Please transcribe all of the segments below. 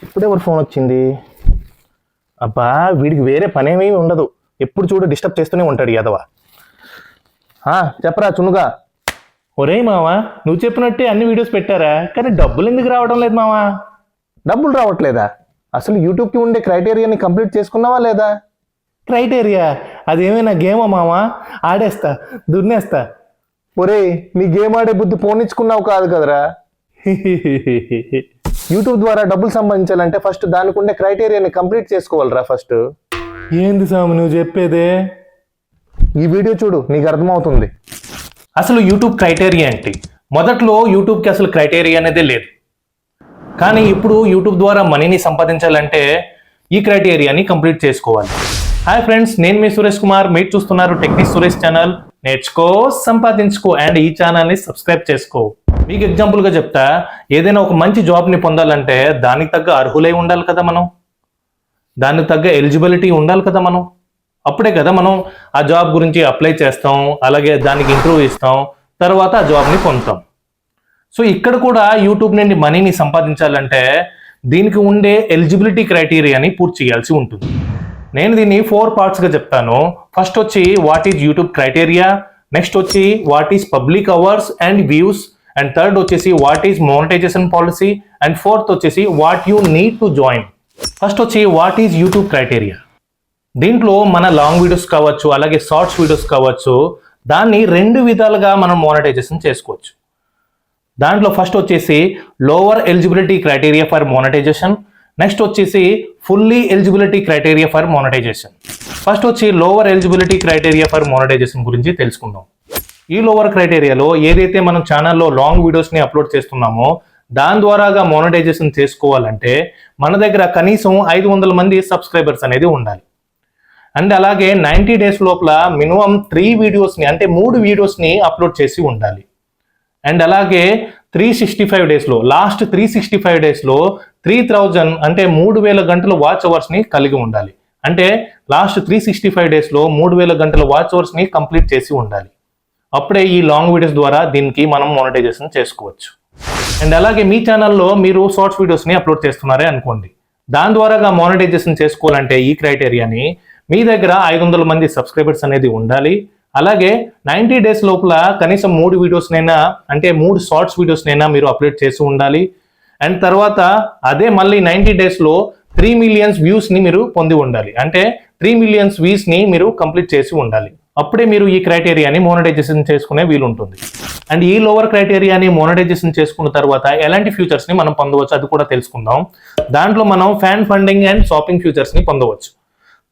ఇప్పుడు ఎవరు ఫోన్ వచ్చింది? అబ్బా, వీడికి వేరే పనేమీ ఉండదు, ఎప్పుడు చూడు డిస్టర్బ్ చేస్తూనే ఉంటాడు యాదవ. చెప్పరా చునుగా. ఒరే మావా, నువ్వు చెప్పినట్టే అన్ని వీడియోస్ పెట్టారా, కానీ డబ్బులు ఎందుకు రావడం లేదు మావా? డబ్బులు రావట్లేదా? అసలు యూట్యూబ్కి ఉండే క్రైటీరియాని కంప్లీట్ చేసుకున్నావా లేదా? క్రైటీరియా అదేమైనా గేమా మావా? ఆడేస్తా, దున్నేస్తా. ఒరే, నీ గేమ్ ఆడే బుద్ధి పోనిచ్చుకున్నావు కాదు కదరా. యూట్యూబ్ ద్వారా డబ్బులు సంపాదించాలంటే ఫస్ట్ దానికి ఉండే క్రైటీరియాని కంప్లీట్ చేసుకోవాలరా ఫస్ట్. ఏంది సామి నువ్వు చెప్పేదే? ఈ వీడియో చూడు, నీకు అర్థమవుతుంది. అసలు యూట్యూబ్ క్రైటీరియా ఏంటి? మొదట్లో యూట్యూబ్కి అసలు క్రైటీరియా అనేదే లేదు, కానీ ఇప్పుడు యూట్యూబ్ ద్వారా మనీని సంపాదించాలంటే ఈ క్రైటీరియాని కంప్లీట్ చేసుకోవాలి. హాయ్ ఫ్రెండ్స్, నేను మీ సురేష్ కుమార్. మీరు చూస్తున్నారు టెక్నిక్ సురేష్ ఛానల్. నేర్చుకో, సంపాదించుకో అండ్ ఈ ఛానల్ని సబ్స్క్రైబ్ చేసుకో. మీకు ఎగ్జాంపుల్గా చెప్తా, ఏదైనా ఒక మంచి జాబ్ని పొందాలంటే దానికి తగ్గ అర్హులై ఉండాలి కదా మనం, దానికి తగ్గ ఎలిజిబిలిటీ ఉండాలి కదా మనం. అప్పుడే కదా మనం ఆ జాబ్ గురించి అప్లై చేస్తాం, అలాగే దానికి ఇంటర్వ్యూ ఇస్తాం, తర్వాత ఆ జాబ్ని పొందుతాం. సో ఇక్కడ కూడా యూట్యూబ్ నుండి మనీని సంపాదించాలంటే దీనికి ఉండే ఎలిజిబిలిటీ క్రైటీరియాని పూర్తి చేయాల్సి ఉంటుంది. నేను దీన్ని 4 పార్ట్స్గా చెప్తాను. ఫస్ట్ వచ్చి what is YouTube criteria, next వచ్చి what is public hours and views, and third వచ్చేసి what is monetisation policy, and fourth వచ్చేసి what you need to join. First వచ్చి వాట్ ఈజ్ యూట్యూబ్ క్రైటీరియా. దీంట్లో మన లాంగ్ వీడియోస్ కావచ్చు, అలాగే shorts videos కావచ్చు, దాన్ని 2 విధాలుగా మనం మోనటైజేషన్ చేసుకోవచ్చు. దాంట్లో ఫస్ట్ వచ్చేసి lower eligibility criteria for monetisation, next వచ్చేసి fully eligibility criteria for monetisation. First వచ్చి lower eligibility criteria for monetisation గురించి తెలుసుకుందాం. ఈ లోవర్ క్రైటీరియాలో ఏదైతే మనం ఛానల్లో లాంగ్ వీడియోస్ని అప్లోడ్ చేస్తున్నామో దాని ద్వారాగా మోనటైజేషన్ చేసుకోవాలంటే మన దగ్గర కనీసం 500 మంది సబ్స్క్రైబర్స్ అనేది ఉండాలి. అండ్ అలాగే 90 డేస్ లోపల మినిమం 3 వీడియోస్ని అంటే 3 వీడియోస్ని అప్లోడ్ చేసి ఉండాలి. అండ్ అలాగే 365 డేస్లో లాస్ట్ 365 డేస్లో 3000 అంటే 3000 గంటల వాచ్ అవర్స్ని కలిగి ఉండాలి. అంటే లాస్ట్ 365 డేస్లో 3000 గంటల వాచ్ అవర్స్ని కంప్లీట్ చేసి ఉండాలి. అప్పుడే ఈ లాంగ్ వీడియోస్ ద్వారా దీనికి మనం మోనటైజేషన్ చేసుకోవచ్చు. అండ్ అలాగే మీ ఛానల్లో మీరు షార్ట్స్ వీడియోస్ని అప్లోడ్ చేస్తున్నారే అనుకోండి, దాని ద్వారాగా మోనటైజేషన్ చేసుకోవాలంటే ఈ క్రైటీరియాని మీ దగ్గర 500 మంది సబ్స్క్రైబర్స్ అనేది ఉండాలి. అలాగే 90 డేస్ లోపల కనీసం 3 వీడియోస్నైనా అంటే 3 షార్ట్స్ వీడియోస్నైనా మీరు అప్లోడ్ చేసి ఉండాలి. అండ్ తర్వాత అదే మళ్ళీ 90 డేస్లో 3 మిలియన్స్ వ్యూస్ని మీరు పొంది ఉండాలి. అంటే 3 మిలియన్స్ వ్యూస్ని మీరు కంప్లీట్ చేసి ఉండాలి. అప్పుడే మీరు ఈ క్రైటీరియాని మోనటైజేషన్ చేసుకునే వీలుంటుంది. అండ్ ఈ లోవర్ క్రైటీరియాని మోనటైజేషన్ చేసుకున్న తర్వాత ఎలాంటి ఫ్యూచర్స్ని మనం పొందవచ్చు అది కూడా తెలుసుకుందాం. దాంట్లో మనం ఫ్యాన్ ఫండింగ్ అండ్ షాపింగ్ ఫ్యూచర్స్ని పొందవచ్చు.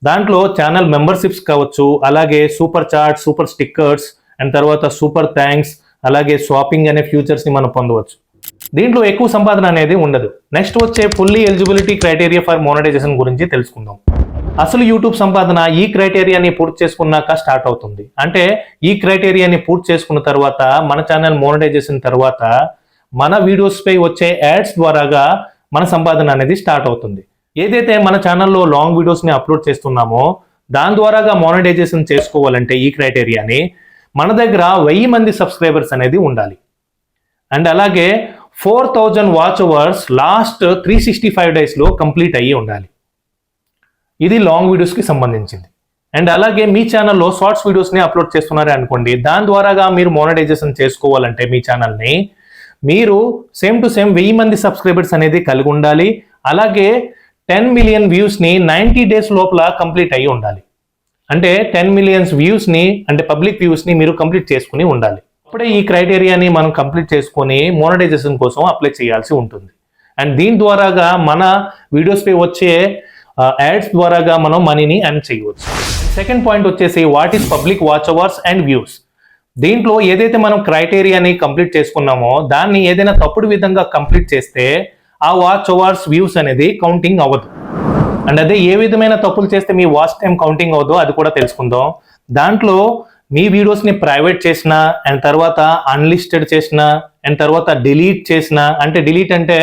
దాంట్లో ఛానల్ మెంబర్షిప్స్ కావచ్చు, అలాగే super chat, super stickers, and తర్వాత సూపర్ థ్యాంక్స్, అలాగే షాపింగ్ అనే ఫ్యూచర్స్ని మనం పొందవచ్చు. దీంట్లో ఎక్కువ సంపాదన అనేది ఉండదు. నెక్స్ట్ వచ్చే fully eligibility criteria for monetisation గురించి తెలుసుకుందాం. అసలు యూట్యూబ్ సంపాదన ఈ క్రైటీరియాని పూర్తి చేసుకున్నాక స్టార్ట్ అవుతుంది. అంటే ఈ క్రైటీరియాని పూర్తి చేసుకున్న తర్వాత మన ఛానల్ మోనటైజేషన్ తర్వాత మన వీడియోస్పై వచ్చే యాడ్స్ ద్వారాగా మన సంపాదన అనేది స్టార్ట్ అవుతుంది. ఏదైతే మన ఛానల్లో లాంగ్ వీడియోస్ని అప్లోడ్ చేస్తున్నామో దాని ద్వారాగా మోనటైజేషన్ చేసుకోవాలంటే ఈ క్రైటీరియాని మన దగ్గర 1000 మంది సబ్స్క్రైబర్స్ అనేది ఉండాలి. అండ్ అలాగే 4000 వాచ్ అవర్స్ లాస్ట్ 365 డేస్లో కంప్లీట్ అయ్యి ఉండాలి. ఇది లాంగ్ వీడియోస్కి సంబంధించింది. అండ్ అలాగే మీ ఛానల్లో షార్ట్స్ వీడియోస్ని అప్లోడ్ చేస్తున్నారే అనుకోండి, దాని ద్వారాగా మీరు మోనటైజేషన్ చేసుకోవాలంటే మీ ఛానల్ని మీరు సేమ్ టు సేమ్ 1000 మంది సబ్స్క్రైబర్స్ అనేది కలిగి ఉండాలి. అలాగే 10 మిలియన్ వ్యూస్ని 90 డేస్ లోపల కంప్లీట్ అయ్యి ఉండాలి. అంటే 10 మిలియన్స్ వ్యూస్ని అంటే పబ్లిక్ వ్యూస్ని మీరు కంప్లీట్ చేసుకుని ఉండాలి. అప్పుడే ఈ క్రైటీరియాని మనం కంప్లీట్ చేసుకొని మోనటైజేషన్ కోసం అప్లై చేయాల్సి ఉంటుంది. అండ్ దీని ద్వారాగా మన వీడియోస్పై వచ్చే యాడ్స్ ద్వారాగా మనం మనీని ఎర్న్ చేయవచ్చు. సెకండ్ పాయింట్ వచ్చేసి what is public watch hours and views. దీంట్లో ఏదైతే మనం క్రైటీరియాని కంప్లీట్ చేసుకున్నామో దాన్ని ఏదైనా తప్పుడు విధంగా కంప్లీట్ చేస్తే ఆ వాచ్ అవర్స్ వ్యూస్ అనేది కౌంటింగ్ అవ్వదు. అండ్ అదే ఏ విధమైన తప్పులు చేస్తే మీ వాచ్ టైం కౌంటింగ్ అవ్వదో అది కూడా తెలుసుకుందాం. దాంట్లో మీ వీడియోస్ని ప్రైవేట్ చేసినా, అండ్ తర్వాత అన్లిస్టెడ్ చేసినా, అండ్ తర్వాత డిలీట్ చేసినా, అంటే డిలీట్ అంటే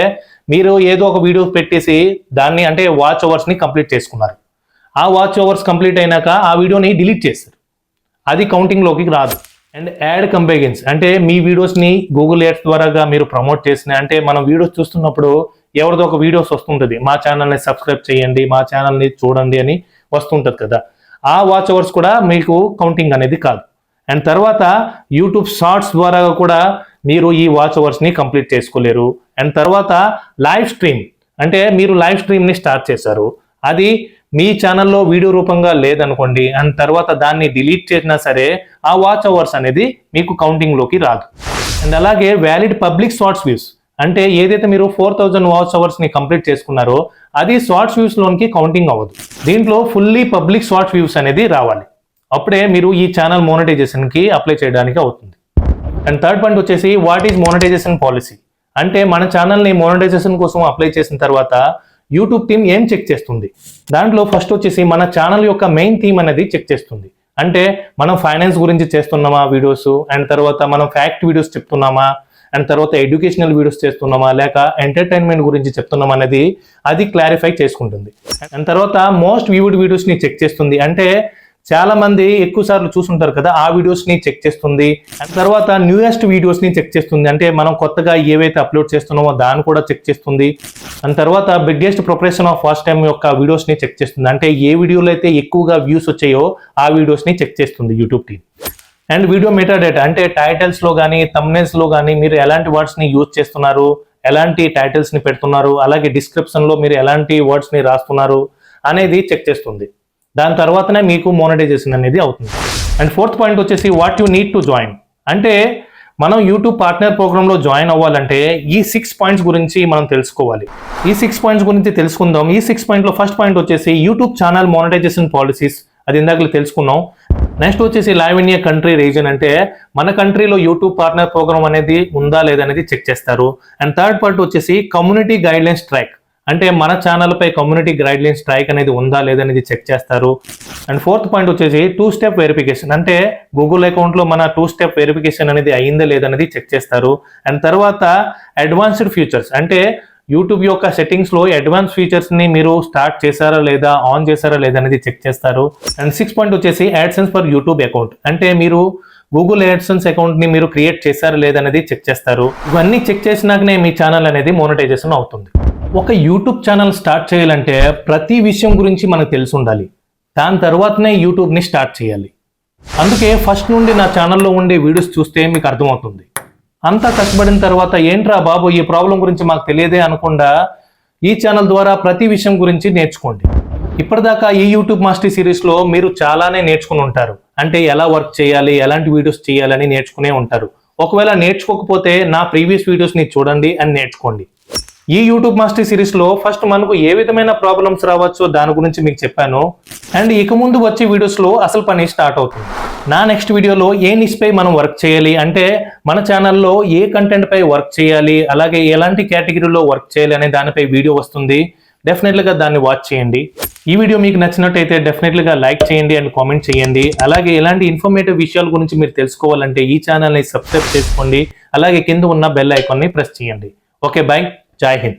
మీరు ఏదో ఒక వీడియో పెట్టేసి దాన్ని అంటే వాచ్ అవర్స్ని కంప్లీట్ చేసుకున్నారు, ఆ వాచ్ అవర్స్ కంప్లీట్ అయినాక ఆ వీడియోని డిలీట్ చేస్తారు, అది కౌంటింగ్లోకి రాదు. అండ్ యాడ్ కంపేగన్స్ అంటే మీ వీడియోస్ని గూగుల్ యాడ్స్ ద్వారాగా మీరు ప్రమోట్ చేసిన అంటే మనం వీడియోస్ చూస్తున్నప్పుడు ఎవరిదో ఒక వీడియోస్ వస్తుంటుంది, మా ఛానల్ని సబ్స్క్రైబ్ చేయండి, మా ఛానల్ని చూడండి అని వస్తుంటుంది కదా, ఆ వాచ్ అవర్స్ కూడా మీకు కౌంటింగ్ అనేది కాదు. అండ్ తర్వాత యూట్యూబ్ షార్ట్స్ ద్వారా కూడా మీరు ఈ వాచ్ అవర్స్ని కంప్లీట్ చేసుకోలేరు. అండ్ తర్వాత లైవ్ స్ట్రీమ్ అంటే మీరు లైవ్ స్ట్రీమ్ని స్టార్ట్ చేశారు, అది మీ ఛానల్లో వీడియో రూపంగా లేదనుకోండి, అండ్ తర్వాత దాన్ని డిలీట్ చేసినా సరే ఆ వాచ్ అవర్స్ అనేది మీకు కౌంటింగ్లోకి రాదు. అండ్ అలాగే వ్యాలిడ్ పబ్లిక్ షార్ట్స్ వ్యూస్ అంటే ఏదైతే మీరు 4000 వాచ్ అవర్స్ని కంప్లీట్ చేసుకున్నారో అది షార్ట్స్ వ్యూస్లోనికి కౌంటింగ్ అవ్వదు. దీంట్లో ఫుల్లీ పబ్లిక్ షార్ట్స్ వ్యూస్ అనేది రావాలి, అప్పుడే మీరు ఈ ఛానల్ మోనటైజేషన్కి అప్లై చేయడానికి అవుతుంది. అండ్ థర్డ్ పాయింట్ వచ్చేసి వాట్ ఈజ్ మోనటైజేషన్ పాలసీ అంటే మన ఛానల్ని మోనటైజేషన్ కోసం అప్లై చేసిన తర్వాత యూట్యూబ్ టీమ్ ఏం చెక్ చేస్తుంది. దాంట్లో ఫస్ట్ వచ్చేసి మన ఛానల్ యొక్క మెయిన్ థీమ్ అనేది చెక్ చేస్తుంది. అంటే మనం ఫైనాన్స్ గురించి చేస్తున్నామా వీడియోస్, అండ్ తర్వాత మనం ఫ్యాక్ట్ వీడియోస్ చెప్తున్నామా, అండ్ తర్వాత ఎడ్యుకేషనల్ వీడియోస్ చేస్తున్నామా లేక ఎంటర్టైన్మెంట్ గురించి చెప్తున్నామా అనేది అది క్లారిఫై చేసుకుంటుంది. అండ్ తర్వాత మోస్ట్ వ్యూడ్ వీడియోస్ని చెక్ చేస్తుంది, అంటే చాలా మంది ఎక్కువ సార్లు చూసుంటారు కదా ఆ వీడియోస్ని చెక్ చేస్తుంది. అండ్ తర్వాత న్యూయెస్ట్ వీడియోస్ని చెక్ చేస్తుంది, అంటే మనం కొత్తగా ఏవైతే అప్లోడ్ చేస్తున్నామో దాన్ని కూడా చెక్ చేస్తుంది. అండ్ తర్వాత బిగ్గెస్ట్ ప్రొపరేషన్ ఆఫ్ ఫస్ట్ టైం యొక్క వీడియోస్ని చెక్ చేస్తుంది, అంటే ఏ వీడియోలో అయితే ఎక్కువగా వ్యూస్ వచ్చాయో ఆ వీడియోస్ని చెక్ చేస్తుంది YouTube team. And video metadata అంటే టైటిల్స్లో కానీ థంబ్నెయిల్స్లో కానీ మీరు ఎలాంటి వర్డ్స్ని యూజ్ చేస్తున్నారు, ఎలాంటి టైటిల్స్ని పెడుతున్నారు, అలాగే డిస్క్రిప్షన్లో మీరు ఎలాంటి వర్డ్స్ని రాస్తున్నారు అనేది చెక్ చేస్తుంది. దాని తర్వాతనే మీకు మోనటైజేషన్ అనేది అవుతుంది. అండ్ ఫోర్త్ పాయింట్ వచ్చేసి what you need to join అంటే మనం యూట్యూబ్ పార్ట్నర్ ప్రోగ్రామ్లో జాయిన్ అవ్వాలంటే ఈ 6 పాయింట్స్ గురించి మనం తెలుసుకోవాలి. ఈ 6 పాయింట్స్ గురించి తెలుసుకుందాం. ఈ 6 పాయింట్లో ఫస్ట్ పాయింట్ వచ్చేసి యూట్యూబ్ ఛానల్ మోనటైజేషన్ పాలసీస్, అది ఇందాక తెలుసుకున్నాం. నెక్స్ట్ వచ్చేసి live in a country reason అంటే మన కంట్రీలో యూట్యూబ్ పార్ట్నర్ ప్రోగ్రామ్ అనేది ఉందా లేదనేది చెక్ చేస్తారు. అండ్ థర్డ్ పాయింట్ వచ్చేసి కమ్యూనిటీ గైడ్లైన్స్ ట్రాక్ అంటే మన ఛానల్పై కమ్యూనిటీ గైడ్లైన్స్ స్ట్రైక్ అనేది ఉందా లేదనేది చెక్ చేస్తారు. అండ్ ఫోర్త్ పాయింట్ వచ్చేసి 2 స్టెప్ వెరిఫికేషన్ అంటే గూగుల్ అకౌంట్లో మన 2 స్టెప్ వెరిఫికేషన్ అనేది అయిందా లేదనేది చెక్ చేస్తారు. అండ్ తర్వాత అడ్వాన్స్డ్ ఫీచర్స్ అంటే యూట్యూబ్ యొక్క సెట్టింగ్స్లో అడ్వాన్స్ ఫీచర్స్ని మీరు స్టార్ట్ చేశారా లేదా, ఆన్ చేశారా లేదా అనేది చెక్ చేస్తారు. అండ్ 6 పాయింట్ వచ్చేసి యాడ్సెన్స్ ఫర్ యూట్యూబ్ అకౌంట్ అంటే మీరు గూగుల్ యాడ్సెన్స్ అకౌంట్ని మీరు క్రియేట్ చేశారా లేదనేది చెక్ చేస్తారు. ఇవన్నీ చెక్ చేసినాకనే మీ ఛానల్ అనేది మోనటైజేషన్ అవుతుంది. ఒక యూట్యూబ్ ఛానల్ స్టార్ట్ చేయాలంటే ప్రతి విషయం గురించి మనకు తెలిసి ఉండాలి, దాని తర్వాతనే యూట్యూబ్ని స్టార్ట్ చేయాలి. అందుకే ఫస్ట్ నుండి నా ఛానల్లో ఉండే వీడియోస్ చూస్తే మీకు అర్థమవుతుంది. అంతా కష్టపడిన తర్వాత ఏంట్రా బాబు ఈ ప్రాబ్లం గురించి మాకు తెలియదే అనకుండా ఈ ఛానల్ ద్వారా ప్రతి విషయం గురించి నేర్చుకోండి. ఇప్పటిదాకా ఈ యూట్యూబ్ మాస్టర్ సిరీస్లో మీరు చాలానే నేర్చుకుని ఉంటారు, అంటే ఎలా వర్క్ చేయాలి, ఎలాంటి వీడియోస్ చేయాలని నేర్చుకునే ఉంటారు. ఒకవేళ నేర్చుకోకపోతే నా ప్రీవియస్ వీడియోస్ని చూడండి అని నేర్చుకోండి. ఈ యూట్యూబ్ మాస్టర్ సిరీస్లో ఫస్ట్ మనకు ఏ విధమైన ప్రాబ్లమ్స్ రావచ్చో దాని గురించి మీకు చెప్పాను. అండ్ ఇక ముందు వచ్చే వీడియోస్లో అసలు పని స్టార్ట్ అవుతుంది. నా నెక్స్ట్ వీడియోలో ఏ నిష్పై మనం వర్క్ చేయాలి అంటే మన ఛానల్లో ఏ కంటెంట్ పై వర్క్ చేయాలి, అలాగే ఎలాంటి కేటగిరీలో వర్క్ చేయాలి అనే దానిపై వీడియో వస్తుంది. డెఫినెట్లీగా దాన్ని వాచ్ చేయండి. ఈ వీడియో మీకు నచ్చినట్టయితే డెఫినెట్లీగా లైక్ చేయండి అండ్ కామెంట్ చేయండి. అలాగే ఇలాంటి ఇన్ఫర్మేటివ్ విషయాల గురించి మీరు తెలుసుకోవాలంటే ఈ ఛానల్ని సబ్స్క్రైబ్ చేసుకోండి. అలాగే కింద ఉన్న బెల్ ఐకాన్ని ప్రెస్ చేయండి. ఓకే, బై, జై హింద్.